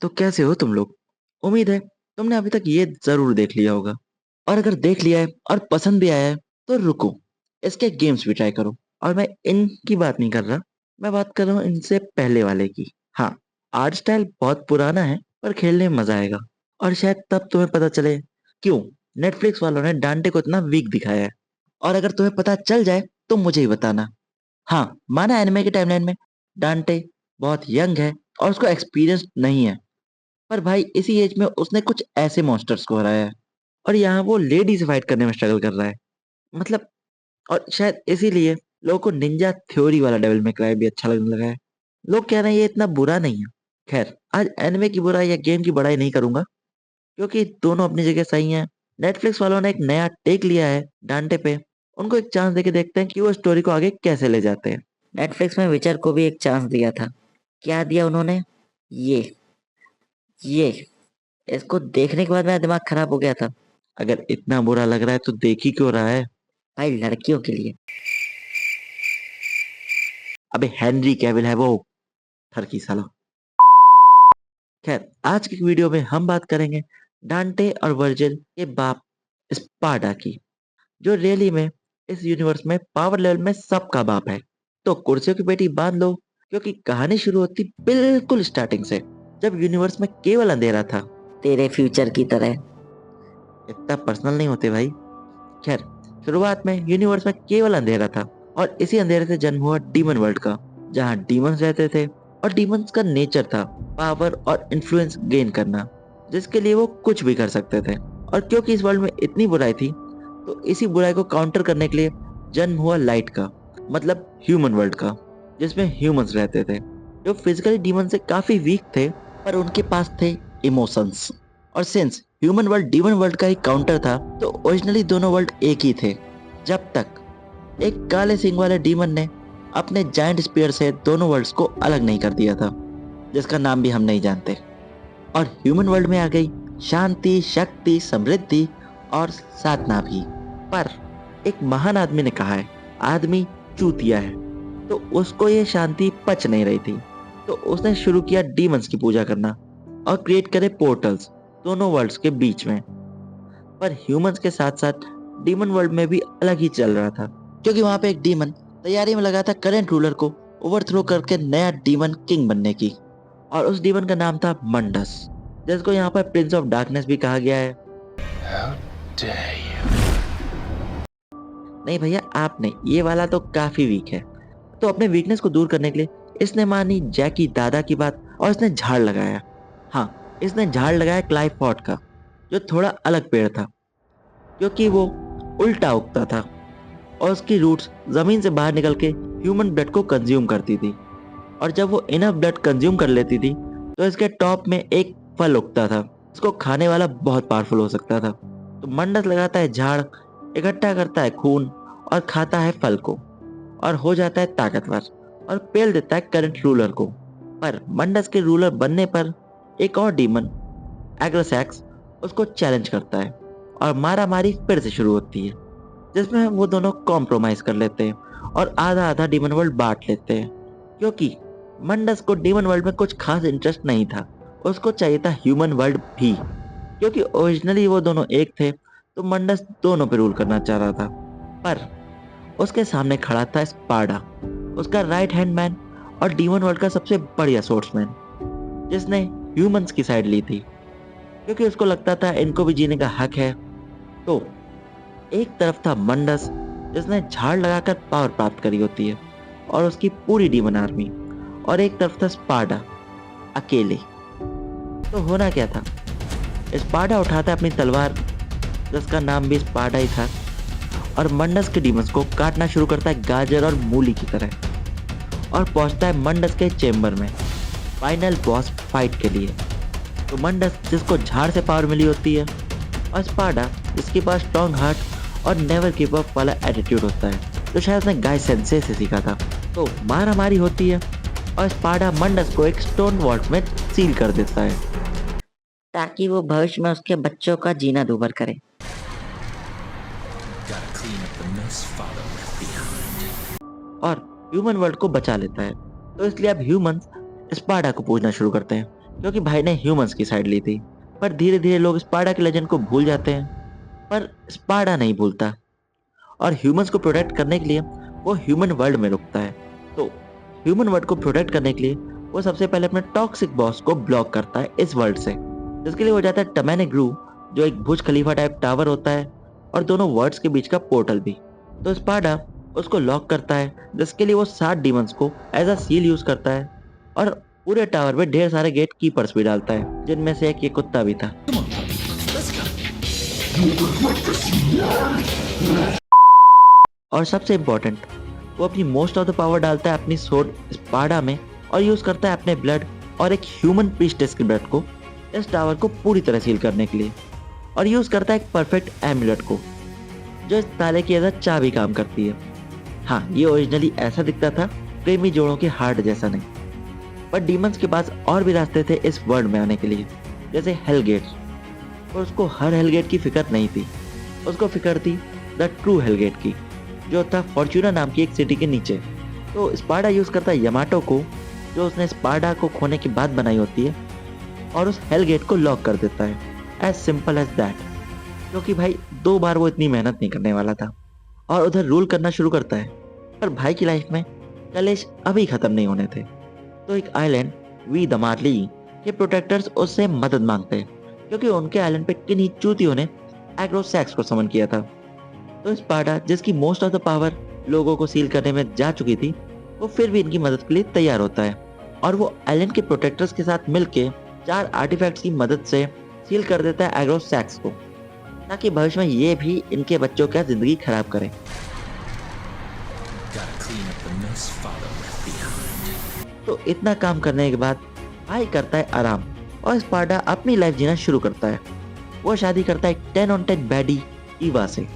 तो कैसे हो तुम लोग? उम्मीद है तुमने अभी तक ये जरूर देख लिया होगा। और अगर देख लिया है और पसंद भी आया है तो रुको, इसके गेम्स भी ट्राई करो। और मैं इनकी बात नहीं कर रहा, मैं बात कर रहा हूँ इनसे पहले वाले की। हाँ, आर्ट स्टाइल बहुत पुराना है पर खेलने में मजा आएगा। और शायद तब तुम्हें पता चले क्यों नेटफ्लिक्स वालों ने डांटे को इतना वीक दिखाया है। और अगर तुम्हें पता चल जाए तो मुझे ही बताना। हाँ, माना एनिमे की टाइमलाइन में डांटे बहुत यंग है और उसको एक्सपीरियंस नहीं है, पर भाई इसी एज में उसने कुछ ऐसे मॉन्स्टर्स को हराया है। और यहाँ वो लेडी से फाइट करने में स्ट्रगल कर रहा है। मतलब, और शायद इसीलिए लोगों को निंजा थ्योरी वाला डेविल में क्राई भी अच्छा लगने लगा है। लोग कह रहे हैं ये इतना बुरा नहीं है। खैर, आज एनिमे की बुराई या गेम की बड़ाई नहीं करूंगा, क्योंकि दोनों अपनी जगह सही हैं। नेटफ्लिक्स वालों ने एक नया टेक लिया है डांटे पे। उनको एक चांस देके देखते हैं कि वो स्टोरी को आगे कैसे ले जाते हैं। नेटफ्लिक्स में विचर को भी एक चांस दिया था। क्या दिया उन्होंने? ये ये इसको देखने के बाद मेरा दिमाग खराब हो गया था। अगर इतना बुरा लग रहा है तो देख ही क्यों रहा है? भाई लड़कियों के लिए। अबे हेनरी कैविल है वो, ठरकी साला। खैर, आज की वीडियो में हम बात करेंगे डांटे और वर्जिल के बाप स्पार्टा की, जो रियली में इस यूनिवर्स में पावर लेवल में सबका बाप है। तो कुर्सियों की पेटी बांध लो, क्योंकि कहानी शुरू होती बिल्कुल स्टार्टिंग से, जब यूनिवर्स में केवल अंधेरा था। तेरे फ्यूचर की तरह। इतना पर्सनल नहीं होते भाई। खैर, शुरुआत में यूनिवर्स में केवल अंधेरा था और इसी अंधेरे से जन्म हुआ डीमन वर्ल्ड का, जहाँ डीमंस रहते थे। और डीमंस का नेचर था पावर और इन्फ्लुएंस गेन करना, जिसके लिए वो कुछ भी कर सकते थे। और क्योंकि इस वर्ल्ड में इतनी बुराई थी, तो इसी बुराई को काउंटर करने के लिए जन्म हुआ लाइट का, मतलब ह्यूमन वर्ल्ड का, जिसमें ह्यूमंस रहते थे, जो फिजिकली डीमन से काफी वीक थे, पर उनके पास थे इमोशंस। और since human world demon world का ही काउंटर था, तो ओरिजिनली दोनों वर्ल्ड एक ही थे, जब तक एक काले सिंह वाले डीमन ने अपने जायंट स्पीयर से दोनों वर्ल्ड्स को अलग नहीं कर दिया था, जिसका नाम भी हम नहीं जानते। और ह्यूमन वर्ल्ड में आ गई शांति, शक्ति, समृद्धि और साधना भी। पर एक महान आदमी ने कहा है, आदमी चूतिया है, तो उसको ये शांति पच नहीं रही थी। तो उसने शुरू किया डीमंस की पूजा करना और क्रिएट करे पोर्टल्स दोनों वर्ल्ड्स के बीच में। पर ह्यूमंस के साथ साथ डीमन वर्ल्ड में भी अलग ही चल रहा था, क्योंकि वहां पे एक डीमन तैयारी में लगा था करंट रूलर को ओवरथ्रो करके नया डीमन किंग बनने की। और उस डीमन का नाम था मंडस, जिसको यहाँ पर प्रिंस ऑफ डार्कनेस भी कहा गया है। नहीं भैया, आप नहीं, ये वाला तो काफी वीक है। तो अपने वीकनेस को दूर करने के लिए इसने मानी जैकी दादा की बात और इसने झाड़ लगाया। हाँ, इसने झाड़ लगाया क्लाइव फॉट का, जो थोड़ा अलग पेड़ था, क्योंकि वो उल्टा उगता था और उसकी रूट्स जमीन से बाहर निकल के ह्यूमन ब्लड को कंज्यूम करती थी। और जब वो इनफ ब्लड कंज्यूम कर लेती थी, तो इसके टॉप में एक फल उगता था, इसको खाने वाला बहुत पावरफुल हो सकता था। तो मंडस लगाता है झाड़, इकट्ठा करता है खून और खाता है फल को, और हो जाता है ताकतवर और पेल देता है करंट रूलर को। पर मंडस के रूलर बनने पर एक और डीमन एग्रोसैक्स उसको चैलेंज करता है और मारा मारी फिर से शुरू होती है, जिसमें वो दोनों कॉम्प्रोमाइज कर लेते हैं और आधा आधा डीमन वर्ल्ड बांट लेते हैं। क्योंकि मंडस को डीमन वर्ल्ड में कुछ खास इंटरेस्ट नहीं था, उसको चाहिए था ह्यूमन वर्ल्ड भी। क्योंकि ओरिजिनली वो दोनों एक थे, तो मंडस दोनों पे रूल करना चाह रहा था। पर उसके सामने खड़ा था स्पार्टा, उसका राइट हैंड मैन और डीमन वर्ल्ड का सबसे बढ़िया सोर्समैन, जिसने ह्यूमंस की साइड ली थी, क्योंकि उसको लगता था इनको भी जीने का हक है। तो एक तरफ था मंडस, जिसने झाड़ लगाकर पावर प्राप्त करी होती है और उसकी पूरी डीमन आर्मी, और एक तरफ था स्पार्टा अकेले। तो होना क्या था, स्पार्टा उठाता है अपनी तलवार, जिसका नाम भी स्पार्टा ही था, और मंडस के डीमंस को काटना शुरू करता है गाजर और मूली की तरह, और पहुंचता है मंडस के चेम्बर में फाइनल बॉस फाइट के लिए। तो मंडस, जिसको झाड़ से पावर मिली होती है, और स्पार्टा, जिसके पास स्ट्रॉन्ग हार्ट और नेवर गिव अप वाला एटीट्यूड होता है, तो शायद उसने गाय सेंसे से सीखा था। तो मारा मारी होती है और स्पार्टा मंडस को एक स्टोन वॉल्ट में सील कर देता है, ताकि वो भविष्य में उसके बच्चों का जीना दूभर करे। और ह्यूमन वर्ल्ड को बचा लेता है। तो इसलिए अब ह्यूमंस स्पार्टा को पूजना शुरू करते हैं क्योंकि भाई ने ह्यूमंस की साइड ली थी। पर धीरे धीरे लोग स्पार्टा के लेजेंड को भूल जाते हैं, पर स्पार्टा नहीं भूलता और ह्यूमंस को प्रोटेक्ट करने के लिए वो ह्यूमन वर्ल्ड में रुकता है। तो ह्यूमन वर्ल्ड को प्रोटेक्ट करने के लिए वो सबसे पहले अपने टॉक्सिक बॉस को ब्लॉक करता है इस वर्ल्ड से, जिसके लिए वो जाता है टमैने ग्रू, जो एक बुर्ज खलीफा टाइप टावर होता है और दोनों वर्ल्ड्स के बीच का पोर्टल भी। तो स्पार्टा उसको लॉक करता है, जिसके लिए वो 7 डीमंस को एज अ सील यूज करता है और पूरे टावर में ढेर सारे गेट कीपर्स भी डालता है, जिनमें से एक ये कुत्ता भी था। और सबसे इम्पोर्टेंट, वो अपनी मोस्ट ऑफ द पावर डालता है अपनी सोर्ड स्पार्टा में और यूज करता है अपने ब्लड और एक ह्यूमन प्रीस्टेस के ब्लड को इस टावर को पूरी तरह सील करने के लिए, और यूज करता है एक परफेक्ट एमुलेट को जो इस ताले की एज अ चाबी काम करती है। हाँ, ये ओरिजिनली ऐसा दिखता था, प्रेमी जोड़ों के हार्ट जैसा नहीं। पर डीमंस के पास और भी रास्ते थे इस वर्ल्ड में आने के लिए, जैसे हेल गेट्स, और उसको हर हेल गेट की फिक्र नहीं थी। उसको फिक्र थी द ट्रू हेल गेट की, जो था फॉर्च्यूना नाम की एक सिटी के नीचे। तो स्पार्टा यूज करता है यमाटो को, जो उसने स्पार्टा को खोने के बाद बनाई होती है, और उस हेल गेट को लॉक कर देता है, एज सिंपल एज दैट। क्योंकि भाई 2 बार वो इतनी मेहनत नहीं करने वाला था, और उधर रूल करना शुरू करता है। पर भाई की लाइफ में कलेश अभी खत्म नहीं होने थे। तो एक आइलैंड वी दमारली के प्रोटेक्टर्स उससे मदद मांगते हैं, क्योंकि उनके आइलैंड पे किन्हीं चूतियों ने एग्रोसैक्स को समन किया था। तो स्पार्टा, जिसकी मोस्ट ऑफ द पावर लोगों को सील करने में जा चुकी थी, वो फिर भी इनकी मदद के लिए तैयार होता है, और वो आइलैंड के प्रोटेक्टर्स के साथ मिलके 4 आर्टिफैक्ट्स की मदद से सील कर देता है एग्रोसैक्स को, ताकि भविष्य में ये भी इनके बच्चों का जिंदगी खराब करे। तो इतना काम करने के बाद भाई करता है आराम, और स्पार्टा अपनी लाइफ जीना शुरू करता है। वो शादी करता है 10 on 10 बैडी ईवा से,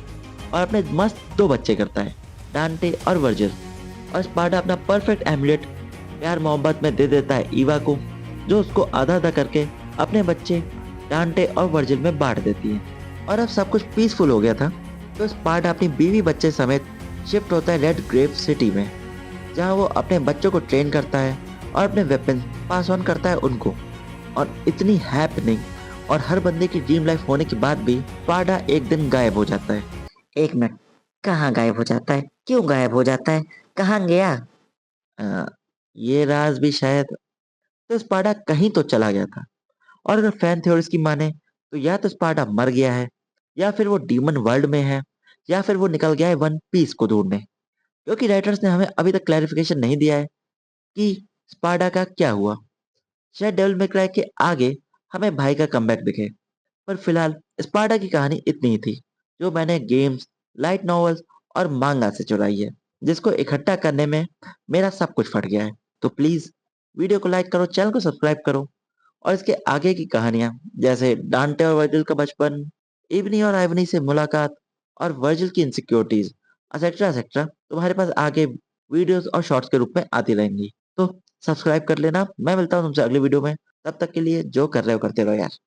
और अपने मस्त 2 बच्चे करता है, डांटे और वर्जिल। और स्पार्टा अपना परफेक्ट एमुलेट प्यार मोहब्बत में दे देता है ईवा को, जो उसको आधा आधा करके अपने बच्चे डांटे और वर्जिल में बांट देती है। और अब सब कुछ पीसफुल हो गया था, तो स्पार्टा अपनी बीवी बच्चे समेत शिफ्ट होता है रेड ग्रेव सिटी में, जहाँ वो अपने बच्चों को ट्रेन करता है और अपने वेपन पास ऑन करता है उनको। और इतनी हैपनिंग और हर बंदे की ड्रीम लाइफ होने के बाद भी स्पार्टा एक दिन गायब हो जाता है। एक मिनट, कहाँ गायब हो जाता है? क्यों गायब हो जाता है? कहाँ गया? अ, ये राज भी शायद, तो स्पार्टा कहीं तो चला गया था। और अगर फैन थ्योरीज की माने, तो या तो स्पार्टा मर गया है, या फिर वो डीमन वर्ल्ड में है, या फिर वो निकल गया है वन पीस को ढूंढने। क्योंकि राइटर्स ने हमें अभी तक क्लैरिफिकेशन नहीं दिया है कि स्पार्टा का क्या हुआ। शायद डेविल मे क्राई के आगे हमें भाई का कमबैक दिखे। पर फिलहाल स्पार्टा की कहानी इतनी ही थी, जो मैंने गेम्स, लाइट नॉवेल्स और मांगा से चुराई है, जिसको इकट्ठा करने में मेरा सब कुछ फट गया है। तो प्लीज वीडियो को लाइक करो, चैनल को सब्सक्राइब करो, और इसके आगे की कहानियां, जैसे डांटे और वर्जिल का बचपन, इवनी और आइवनी से मुलाकात, और वर्जिल की इनसिक्योरिटीज, एक्सेट्रा एक्सेट्रा, तुम्हारे पास आगे वीडियोस और शॉर्ट्स के रूप में आती रहेंगी। तो सब्सक्राइब कर लेना। मैं मिलता हूँ तुमसे अगली वीडियो में। तब तक के लिए जो कर रहे हो करते रहो यार।